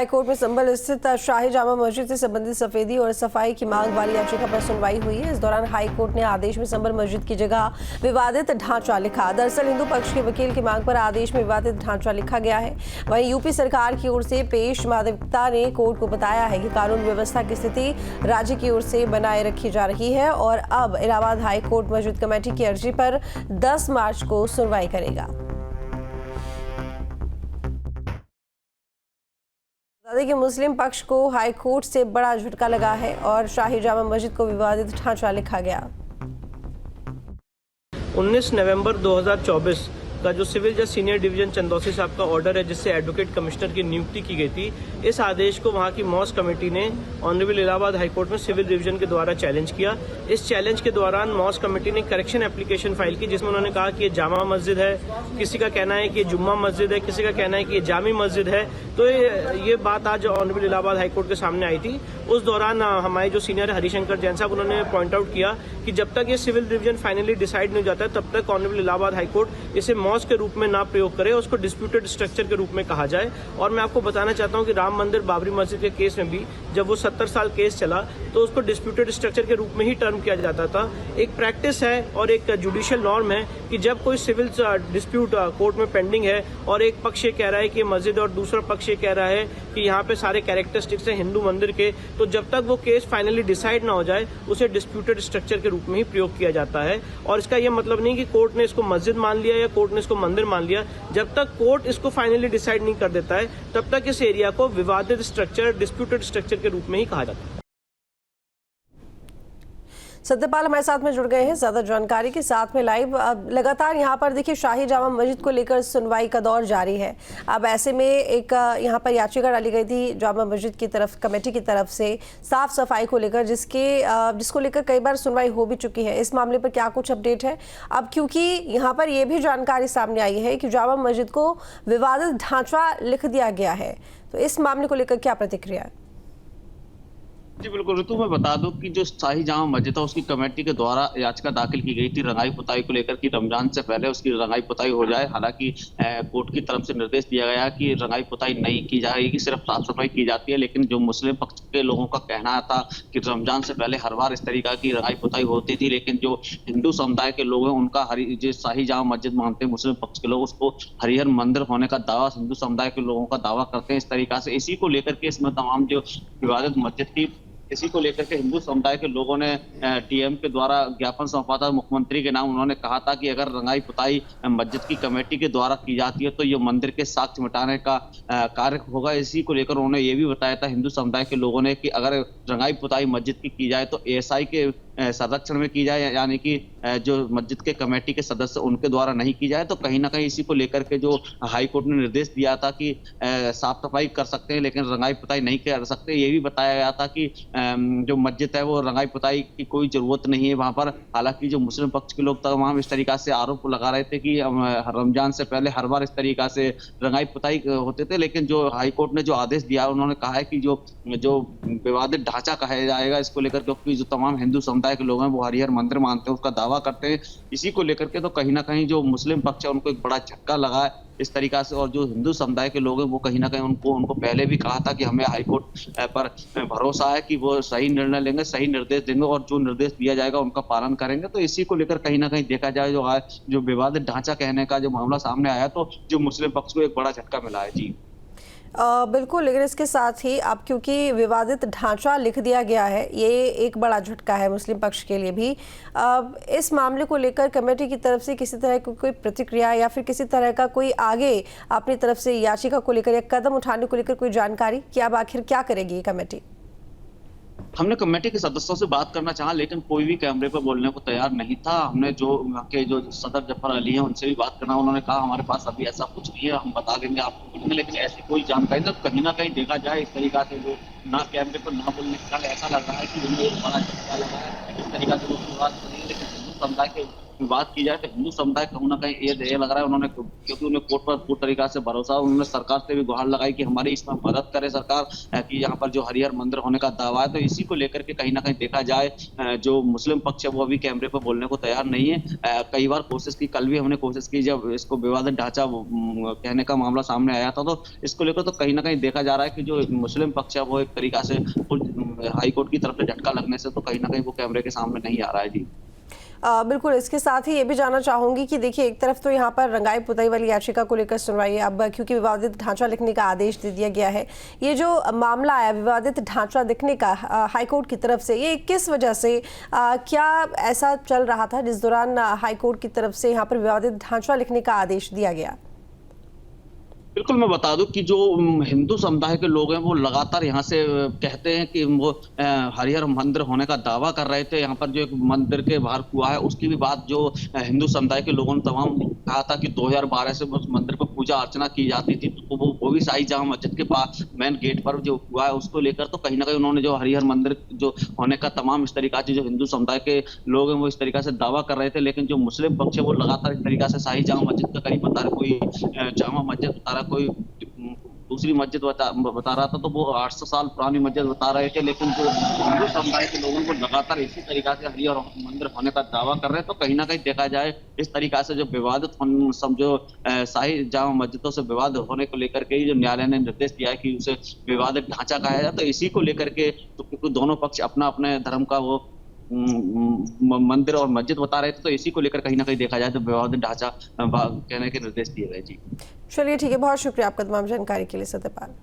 High court में संभल स्थित शाही जामा मस्जिद से संबंधित सफेदी और सफाई की मांग वाली याचिका पर सुनवाई हुई है। इस दौरान हाईकोर्ट ने आदेश में संभल मस्जिद की जगह विवादित ढांचा लिखा। दरअसल हिंदू पक्ष के वकील की मांग पर आदेश में विवादित ढांचा लिखा गया है। वहीं यूपी सरकार की ओर से पेश माधविकता ने कोर्ट को बताया है कि कानून व्यवस्था की स्थिति राज्य की ओर से बनाए रखी जा रही है और अब इलाहाबाद हाईकोर्ट मस्जिद कमेटी की अर्जी पर 10 मार्च को सुनवाई करेगा। बता दें कि मुस्लिम पक्ष को हाईकोर्ट से बड़ा झटका लगा है और शाही जामा मस्जिद को विवादित ढांचा लिखा गया। 19 नवंबर 2024 का जो सिविल जज सीनियर डिवीजन चंदौसी साहब का ऑर्डर है जिससे एडवोकेट कमिश्नर की नियुक्ति की गई थी, इस आदेश को वहां की मॉस कमेटी ने ऑनरेबल इलाहाबाद हाईकोर्ट में सिविल डिवीजन के द्वारा चैलेंज किया। इस चैलेंज के दौरान मॉस कमेटी ने करेक्शन एप्लीकेशन फाइल की जिसमें उन्होंने कहा कि ये जामा मस्जिद है, किसी का कहना है कि ये जुम्मा मस्जिद है, किसी का कहना है कि ये जामी मस्जिद है। तो ये बात आज ऑनरेबल इलाहाबाद हाईकोर्ट के सामने आई थी। उस दौरान हमारे जो सीनियर हरिशंकर जैन साहब उन्होंने पॉइंट आउट किया कि जब तक ये सिविल डिवीजन फाइनली डिसाइड नहीं हो जाता है तब तक ऑनरेबल इलाहाबाद हाईकोर्ट इसे मॉस के रूप में ना प्रयोग करे, उसको डिस्प्यूटेड स्ट्रक्चर के रूप में कहा जाए। और मैं आपको बताना चाहता हूं कि राम मंदिर बाबरी मस्जिद के केस में भी जब वो 70 साल केस चला तो उसको डिस्प्यूटेड स्ट्रक्चर के रूप में ही टर्म किया जाता था। एक प्रैक्टिस है और एक जुडिशियल नॉर्म है कि जब कोई सिविल डिस्प्यूट कोर्ट में पेंडिंग है और एक पक्ष ये कह रहा है कि ये मस्जिद और दूसरा पक्ष ये कह रहा है कि यहाँ पे सारे कैरेक्टरिस्टिक्स हैं हिंदू मंदिर के, तो जब तक वो केस फाइनली डिसाइड ना हो जाए उसे डिस्प्यूटेड स्ट्रक्चर के रूप में ही प्रयोग किया जाता है। और इसका यह मतलब नहीं कि कोर्ट ने इसको मस्जिद मान लिया या कोर्ट ने इसको मंदिर मान लिया। जब तक कोर्ट इसको फाइनली डिसाइड नहीं कर देता है तब तक इस एरिया को विवादित स्ट्रक्चर, डिस्प्यूटेड स्ट्रक्चर के रूप में ही कहा जाता है। सत्यपाल हमारे साथ में जुड़ गए हैं ज्यादा जानकारी के साथ में लाइव। अब लगातार यहाँ पर देखिए शाही जामा मस्जिद को लेकर सुनवाई का दौर जारी है। अब ऐसे में एक यहाँ पर याचिका डाली गई थी जामा मस्जिद की तरफ, कमेटी की तरफ से साफ सफाई को लेकर, जिसको लेकर कई बार सुनवाई हो भी चुकी है। इस मामले पर क्या कुछ अपडेट है? अब क्योंकि यहाँ पर यह भी जानकारी सामने आई है कि जामा मस्जिद को विवादित ढांचा लिख दिया गया है, तो इस मामले को लेकर क्या प्रतिक्रिया है? जी बिल्कुल ऋतु, मैं बता दूं कि जो शाही जामा मस्जिद है उसकी कमेटी के द्वारा याचिका दाखिल की गई थी रंगाई पुताई को लेकर कि रमजान से पहले उसकी रंगाई पुताई हो जाए। हालांकि कोर्ट की तरफ से निर्देश दिया गया कि रंगाई पुताई नहीं की जाएगी, सिर्फ साफ सफाई की जाती है। लेकिन जो मुस्लिम पक्ष के लोगों का कहना था कि रमजान से पहले हर बार इस तरीका की रंगाई पुताई होती थी, लेकिन जो हिंदू समुदाय के लोग हैं उनका जो शाही जामा मस्जिद मानते हैं मुस्लिम पक्ष के लोग, उसको हरिहर मंदिर होने का दावा हिंदू समुदाय के लोगों का दावा करते हैं इस तरीका से। इसी को लेकर के इसमें तमाम जो विवादित मस्जिद थी इसी को लेकर के हिंदू समुदाय के लोगों ने टीएम के द्वारा ज्ञापन सौंपा था मुख्यमंत्री के नाम। उन्होंने कहा था कि अगर रंगाई पुताई मस्जिद की कमेटी के द्वारा की जाती है तो ये मंदिर के साक्ष्य मिटाने का कार्य होगा। इसी को लेकर उन्होंने ये भी बताया था हिंदू समुदाय के लोगों ने कि अगर रंगाई पुताई मस्जिद की जाए तो एएसआई के संरक्षण में की जाए, यानी कि जो मस्जिद के कमेटी के सदस्य उनके द्वारा नहीं की जाए। तो कहीं ना कहीं इसी को लेकर के जो हाई कोर्ट ने निर्देश दिया था कि साफ सफाई कर सकते हैं लेकिन रंगाई पुताई नहीं कर सकते। ये भी बताया गया था कि जो मस्जिद है वो रंगाई पुताई की कोई जरूरत नहीं है वहां पर। हालांकि जो मुस्लिम पक्ष के लोग तमाम इस तरीका से आरोप लगा रहे थे कि रमजान से पहले हर बार इस तरीका से रंगाई पुताई होते थे, लेकिन जो हाई कोर्ट ने जो आदेश दिया उन्होंने कहा है कि जो विवादित ढांचा कहा जाएगा इसको लेकर, क्योंकि जो तमाम हिंदू समुदाय के लोग हैं वो हरिहर मंदिर मानते हैं, उसका दावा करते हैं। इसी को लेकर के तो कहीं ना कहीं जो मुस्लिम पक्ष है उनको एक बड़ा झटका लगा है इस तरीका से। और जो हिंदू समुदाय के लोग हैं वो कहीं ना कहीं उनको पहले भी कहा था कि हमें हाईकोर्ट पर भरोसा है कि वो सही निर्णय लेंगे, सही निर्देश देंगे और जो निर्देश दिया जाएगा उनका पालन करेंगे। तो इसी को लेकर कहीं ना कहीं देखा जाए जो विवादित ढांचा कहने का जो मामला सामने आया तो जो मुस्लिम पक्ष को एक बड़ा झटका मिला है। जी बिल्कुल, लेकिन इसके साथ ही अब क्योंकि विवादित ढांचा लिख दिया गया है, ये एक बड़ा झटका है मुस्लिम पक्ष के लिए भी। इस मामले को लेकर कमेटी की तरफ से किसी तरह की कोई प्रतिक्रिया या फिर किसी तरह का कोई आगे अपनी तरफ से याचिका को लेकर या कदम उठाने को लेकर कोई जानकारी कि अब आखिर क्या करेगी ये कमेटी? हमने कमेटी के सदस्यों से बात करना चाहा लेकिन कोई भी कैमरे पर बोलने को तैयार नहीं था। हमने जो सदर जफर अली हैं उनसे भी बात करना, उन्होंने कहा हमारे पास अभी ऐसा कुछ नहीं है, हम बता देंगे आपको बोलेंगे, लेकिन ऐसी कोई जानकारी तो कहीं ना कहीं देखा जाए इस तरीका से जो ना कैमरे पर ना बोलने का ऐसा लग रहा है कि उन्हें बड़ा झटका लगा है। इस तरीका से लोग बात करेंगे, लेकिन हिंदू समुदाय के बात की जाए तो हिंदू समुदाय कहीं ना कहीं ये लग रहा है उन्होंने, क्योंकि उन्हें कोर्ट पर पूरी तरीका से भरोसा, उन्होंने सरकार से भी गुहार लगाई कि हमारी इसमें मदद करे सरकार, कि यहाँ पर जो हरिहर मंदिर होने का दावा है, तो इसी को लेकर के कहीं ना कहीं देखा जाए जो मुस्लिम पक्ष है वो अभी कैमरे पर बोलने को तैयार नहीं है। कई बार कोशिश की, कल भी हमने कोशिश की जब इसको विवादित ढांचा कहने का मामला सामने आया था, तो इसको लेकर तो कहीं ना कहीं देखा जा रहा है कि जो मुस्लिम पक्ष है वो एक तरीका से हाई कोर्ट की तरफ से झटका लगने से तो कहीं ना कहीं वो कैमरे के सामने नहीं आ रहा है। जी बिल्कुल, इसके साथ ही ये भी जानना चाहूंगी कि देखिए एक तरफ तो यहाँ पर रंगाई पुताई वाली याचिका को लेकर सुनवाई है, अब क्योंकि विवादित ढांचा लिखने का आदेश दे दिया गया है, ये जो मामला आया विवादित ढांचा लिखने का हाईकोर्ट की तरफ से, ये किस वजह से, क्या ऐसा चल रहा था जिस दौरान हाईकोर्ट की तरफ से यहाँ पर विवादित ढांचा लिखने का आदेश दिया गया? बिल्कुल, मैं बता दूं कि जो हिंदू समुदाय के लोग हैं वो लगातार यहाँ से कहते हैं कि वो हरिहर मंदिर होने का दावा कर रहे थे। यहाँ पर जो एक मंदिर के बाहर कुआं है उसकी भी बात जो हिंदू समुदाय के लोगों ने तमाम कहा था कि 2012 से उस मंदिर पर पूजा अर्चना की जाती थी, तो वो भी शाही जामा मस्जिद के पास मेन गेट पर जो कुआं है उसको लेकर तो कहीं ना कहीं उन्होंने जो हरिहर मंदिर जो होने का तमाम इस तरीका से जो हिंदू समुदाय के लोग हैं वो इस तरीका से दावा कर रहे थे। लेकिन जो मुस्लिम पक्ष है वो लगातार इस तरीका से शाही जामा मस्जिद का करीब बता रहे, कोई जामा मस्जिद बता रहा, कोई दूसरी मस्जिद बता रहा था, तो वो 800 साल पुरानी मस्जिद बता रहे थे। लेकिन जो हिंदू समुदाय के लोगों को लगातार इसी तरीका से हरिहर मंदिर होने का दावा कर रहे हैं, तो कहीं ना कहीं देखा जाए इस तरीका से जो विवादित समझो शाही जामा मस्जिदों से विवाद होने को लेकर के जो न्यायालय ने निर्देश दिया है कि उसे विवादित ढांचा कहा जाए, तो इसी को लेकर के तो क्योंकि दोनों पक्ष अपना अपने धर्म का वो मंदिर और मस्जिद बता रहे थे, तो इसी को लेकर कहीं ना कहीं देखा जाए तो विवादित ढांचा कहने के निर्देश दिए गए। जी चलिए ठीक है, बहुत शुक्रिया आपका तमाम जानकारी के लिए सत्यपाल।